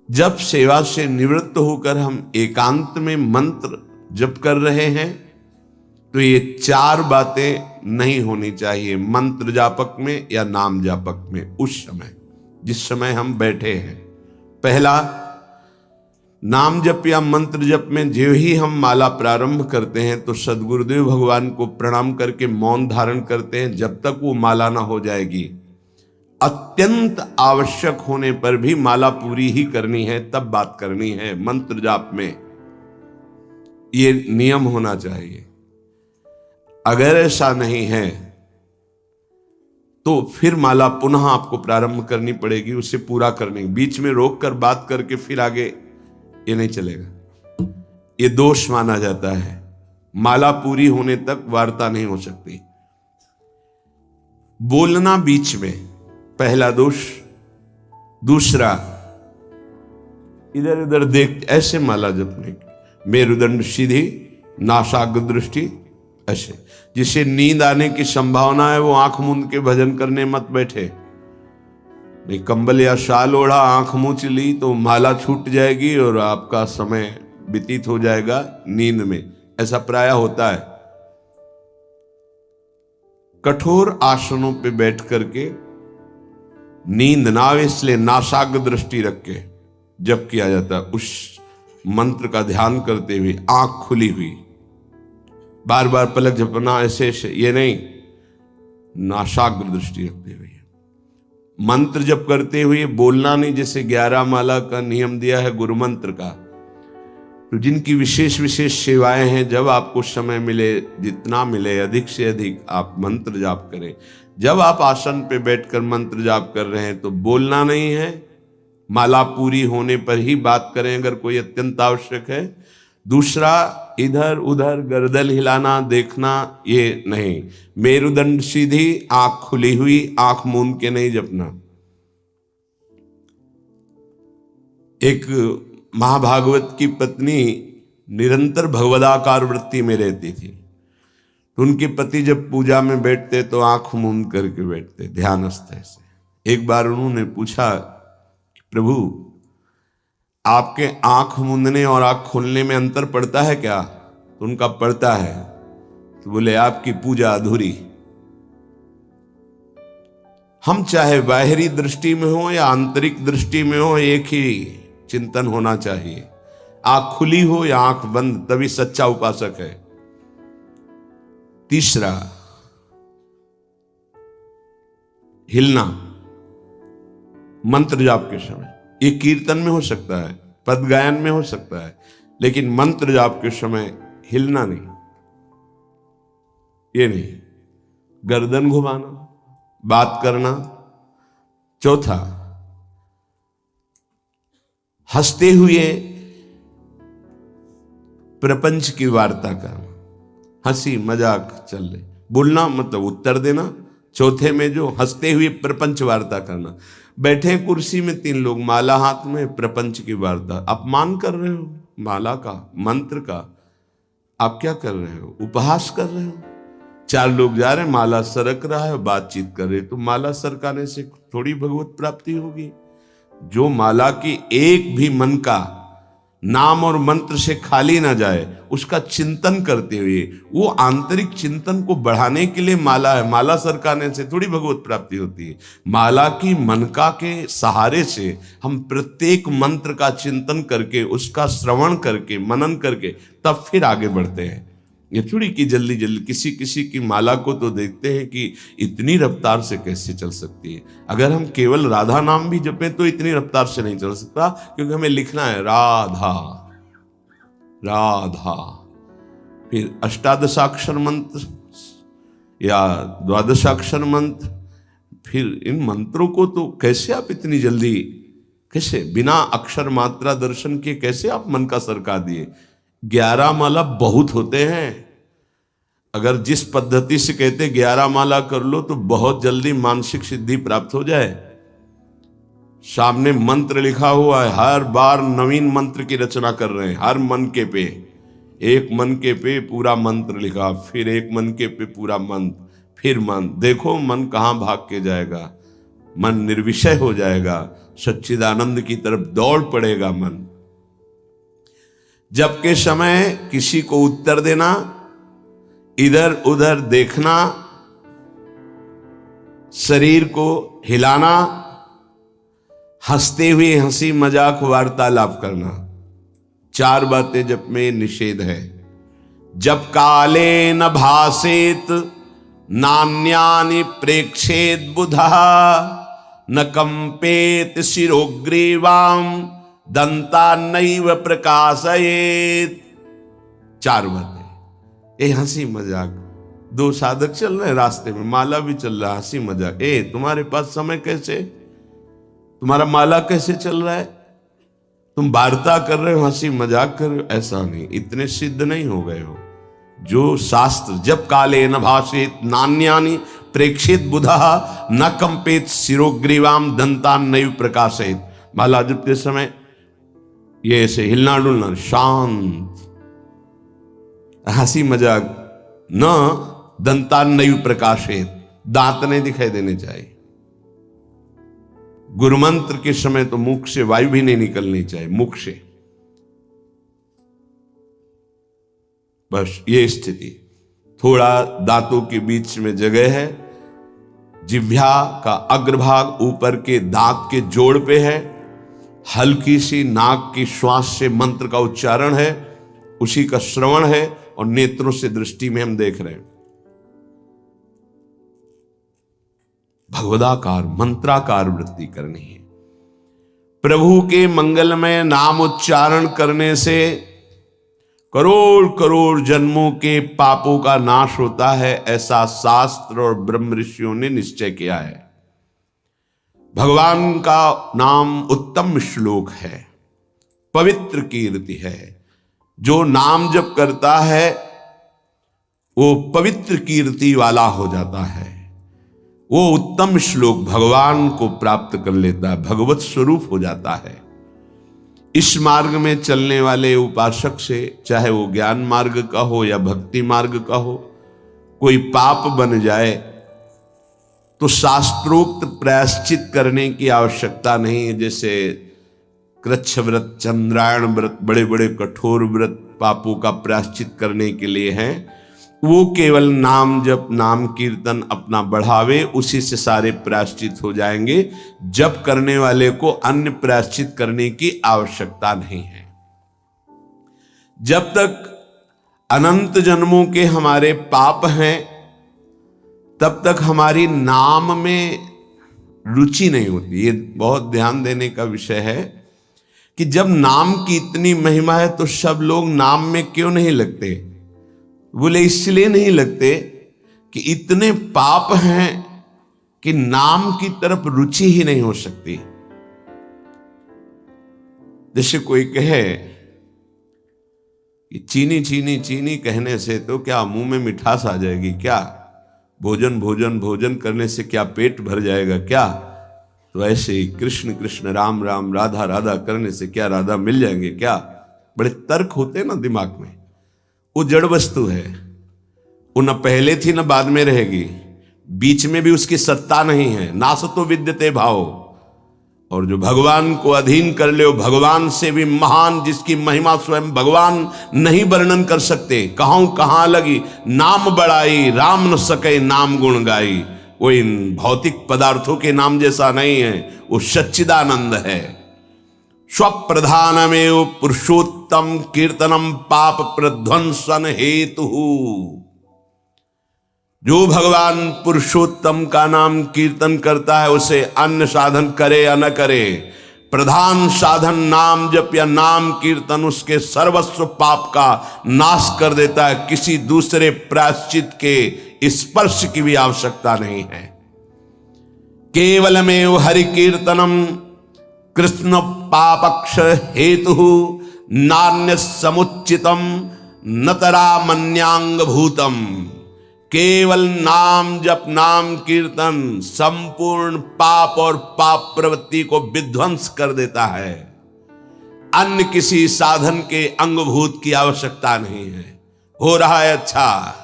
जब सेवा से निवृत्त होकर हम एकांत में मंत्र जप कर रहे हैं तो ये चार बातें नहीं होनी चाहिए मंत्र जापक में या नाम जापक में। उस समय जिस समय हम बैठे हैं, पहला, नाम जप या मंत्र जप में जो ही हम माला प्रारंभ करते हैं तो सद्गुरुदेव भगवान को प्रणाम करके मौन धारण करते हैं जब तक वो माला ना हो जाएगी। अत्यंत आवश्यक होने पर भी माला पूरी ही करनी है, तब बात करनी है। मंत्र जाप में ये नियम होना चाहिए। अगर ऐसा नहीं है तो फिर माला पुनः आपको प्रारंभ करनी पड़ेगी, उसे पूरा करने। बीच में रोक कर बात करके फिर आगे ये नहीं चलेगा, ये दोष माना जाता है। माला पूरी होने तक वार्ता नहीं हो सकती। बोलना बीच में, पहला दोष। दूसरा, इधर उधर देख ऐसे माला जपने की, मेरुदंड सीधी, नासाग्र दृष्टि ऐसे। जिसे नींद आने की संभावना है वो आंख मूंद के भजन करने मत बैठे। नहीं, कंबल या शाल ओढ़ा, आंख मूंछ ली तो माला छूट जाएगी और आपका समय व्यतीत हो जाएगा नींद में। ऐसा प्राय होता है। कठोर आसनों पे बैठ करके नींद ना आवे इसलिए नासाग्र दृष्टि रख के जप किया जाता है। उस मंत्र का ध्यान करते हुए आंख खुली हुई, बार बार पलक झपकना ऐसे ऐसे, ये नहीं, नासाग्र दृष्टि रखते हुए मंत्र जप करते हुए बोलना नहीं। जैसे 11 माला का नियम दिया है गुरु मंत्र का, तो जिनकी विशेष विशेष सेवाएं हैं, जब आपको समय मिले, जितना मिले अधिक से अधिक आप मंत्र जाप करें। जब आप आसन पे बैठकर मंत्र जाप कर रहे हैं तो बोलना नहीं है, माला पूरी होने पर ही बात करें अगर कोई अत्यंत आवश्यक है। दूसरा, इधर उधर गर्दन हिलाना, देखना, ये नहीं। मेरुदंड सीधी, आंख खुली हुई, आंख मूंद के नहीं जपना। एक महाभागवत की पत्नी निरंतर भगवदाकार वृत्ति में रहती थी। उनके पति जब पूजा में बैठते तो आंख मूंद करके बैठते, ध्यानस्थ ऐसे। एक बार उन्होंने पूछा, प्रभु आपके आंख मूंदने और आंख खोलने में अंतर पड़ता है क्या? तो उनका पड़ता है। तो बोले आपकी पूजा अधूरी। हम चाहे बाहरी दृष्टि में हो या आंतरिक दृष्टि में हो, एक ही चिंतन होना चाहिए। आंख खुली हो या आंख बंद, तभी सच्चा उपासक है। तीसरा, हिलना मंत्र जाप के समय। ये कीर्तन में हो सकता है, पद गायन में हो सकता है, लेकिन मंत्र जाप के समय हिलना नहीं, ये नहीं। गर्दन घुमाना, बात करना। चौथा, हंसते हुए प्रपंच की वार्ता करना, हंसी मजाक चल रही, बोलना मतलब उत्तर देना। चौथे में जो हंसते हुए प्रपंच वार्ता करना। बैठे कुर्सी में 3 लोग, माला हाथ में, प्रपंच की वार्ता। अपमान कर रहे हो माला का, मंत्र का। आप क्या कर रहे हो? उपहास कर रहे हो। 4 लोग जा रहे हैं, माला सरक रहा है, बातचीत कर रहे। तो माला सरकाने से थोड़ी भगवत प्राप्ति होगी। जो माला की एक भी मन का नाम और मंत्र से खाली ना जाए, उसका चिंतन करते हुए, वो आंतरिक चिंतन को बढ़ाने के लिए माला है। माला सरकाने से थोड़ी भगवत प्राप्ति होती है। माला की मनका के सहारे से हम प्रत्येक मंत्र का चिंतन करके, उसका श्रवण करके, मनन करके, तब फिर आगे बढ़ते हैं। ये थोड़ी कि जल्दी जल्दी। किसी किसी की माला को तो देखते हैं कि इतनी रफ्तार से कैसे चल सकती है। अगर हम केवल राधा नाम भी जपें तो इतनी रफ्तार से नहीं चल सकता, क्योंकि हमें लिखना है राधा राधा। फिर अष्टादशाक्षर मंत्र या द्वादशाक्षर मंत्र। फिर इन मंत्रों को तो कैसे आप इतनी जल्दी, कैसे बिना अक्षर मात्रा दर्शन के कैसे आप मन का सरका दिए? 11 माला बहुत होते हैं। अगर जिस पद्धति से कहते 11 माला कर लो तो बहुत जल्दी मानसिक सिद्धि प्राप्त हो जाए। सामने मंत्र लिखा हुआ है, हर बार नवीन मंत्र की रचना कर रहे हैं। हर मन के पे, एक मन के पे पूरा मंत्र लिखा, फिर एक मन के पे पूरा मंत्र, फिर मन। देखो मन कहाँ भाग के जाएगा। मन निर्विषय हो जाएगा, सच्चिदानंद की तरफ दौड़ पड़ेगा मन। जबकि समय किसी को उत्तर देना, इधर उधर देखना, शरीर को हिलाना, हंसते हुए हंसी मजाक वार्तालाप करना, 4 बातें जब में निषेध है। जब काले न भासेत नान्यानि प्रेक्षेत बुधा न कंपेत शिरोग्रीवाम दंता नैव प्रकाशयेत। 4 बातें। ए हंसी मजाक, 2 साधक चल रहे हैं रास्ते में, माला भी चल रहा है, हंसी मजाक। तुम्हारे पास समय कैसे, तुम्हारा माला कैसे चल रहा है, तुम वार्ता कर रहे हो, हंसी मजाक कर रहे हो, ऐसा नहीं, इतने सिद्ध नहीं हो गए हो। जो शास्त्र जब काले न भाषेत नान्यानि प्रेक्षित बुधा न कंपेत शिरोग्रीवाम दंतान नैव प्रकाशित। माला जपते समय ये ऐसे हिलना डुलना, शांत, हंसी मजाक, न दंतान नैव प्रकाशित, दांत नहीं दिखाई देने चाहिए। गुरु मंत्र के समय तो मुख से वायु भी नहीं निकलनी चाहिए, मुख से। बस ये स्थिति, थोड़ा दांतों के बीच में जगह है, जिह्वा का अग्रभाग ऊपर के दांत के जोड़ पे है, हल्की सी नाक की श्वास से मंत्र का उच्चारण है, उसी का श्रवण है, और नेत्रों से दृष्टि में हम देख रहे हैं। भगवदाकार मंत्राकार वृत्ति करनी है। प्रभु के मंगलमय नाम उच्चारण करने से करोड़ करोड़ जन्मों के पापों का नाश होता है, ऐसा शास्त्र और ब्रह्म ऋषियों ने निश्चय किया है। भगवान का नाम उत्तम श्लोक है, पवित्र कीर्ति है। जो नाम जप करता है वो पवित्र कीर्ति वाला हो जाता है, वो उत्तम श्लोक भगवान को प्राप्त कर लेता है, भगवत स्वरूप हो जाता है। इस मार्ग में चलने वाले उपासक से, चाहे वो ज्ञान मार्ग का हो या भक्ति मार्ग का हो, कोई पाप बन जाए तो शास्त्रोक्त प्रायश्चित करने की आवश्यकता नहीं है। जैसे कृच्छ व्रत, चंद्रायण व्रत, बड़े बड़े कठोर व्रत पापों का प्रायश्चित करने के लिए हैं, वो केवल नाम जप, नाम कीर्तन अपना बढ़ावे, उसी से सारे प्रायश्चित हो जाएंगे। जप करने वाले को अन्य प्रायश्चित करने की आवश्यकता नहीं है। जब तक अनंत जन्मों के हमारे पाप हैं, तब तक हमारी नाम में रुचि नहीं होती। ये बहुत ध्यान देने का विषय है कि जब नाम की इतनी महिमा है तो सब लोग नाम में क्यों नहीं लगते? बोले इसलिए नहीं लगते कि इतने पाप हैं कि नाम की तरफ रुचि ही नहीं हो सकती। जैसे कोई कहे कि चीनी चीनी चीनी कहने से तो क्या मुंह में मिठास आ जाएगी क्या? भोजन भोजन भोजन करने से क्या पेट भर जाएगा क्या? तो ऐसे ही कृष्ण कृष्ण राम राम राधा राधा करने से क्या राधा मिल जाएंगे क्या? बड़े तर्क होते हैं ना दिमाग में। वो जड़ वस्तु है, वो न पहले थी न बाद में रहेगी, बीच में भी उसकी सत्ता नहीं है। नासतो विद्यते भाव। और जो भगवान को अधीन कर ले, भगवान से भी महान, जिसकी महिमा स्वयं भगवान नहीं वर्णन कर सकते। कहूं कहां लगी नाम बड़ाई, राम न सके नाम गुण गाई। वो इन भौतिक पदार्थों के नाम जैसा नहीं है, वो सच्चिदानंद है। स्वप्रधानमेव पुरुषोत्तम कीर्तनम पाप प्रध्वंसन हेतु। जो भगवान पुरुषोत्तम का नाम कीर्तन करता है, उसे अन्य साधन करे या न करे, प्रधान साधन नाम जप या नाम कीर्तन उसके सर्वस्व पाप का नाश कर देता है। किसी दूसरे प्रायश्चित के स्पर्श की भी आवश्यकता नहीं है। केवलमेव हरि कीर्तनम कृष्ण पापक्ष हेतु नान्य समुचितम नतरा मन्यांग भूतम। केवल नाम जप नाम कीर्तन संपूर्ण पाप और पाप प्रवृत्ति को विध्वंस कर देता है। अन्य किसी साधन के अंगभूत की आवश्यकता नहीं है। हो रहा है अच्छा,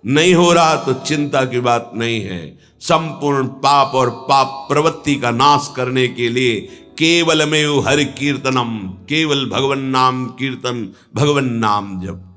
नहीं हो रहा तो चिंता की बात नहीं है। संपूर्ण पाप और पाप प्रवृत्ति का नाश करने के लिए केवलमेव हरि कीर्तनम, केवल भगवन नाम कीर्तन, भगवन नाम जप।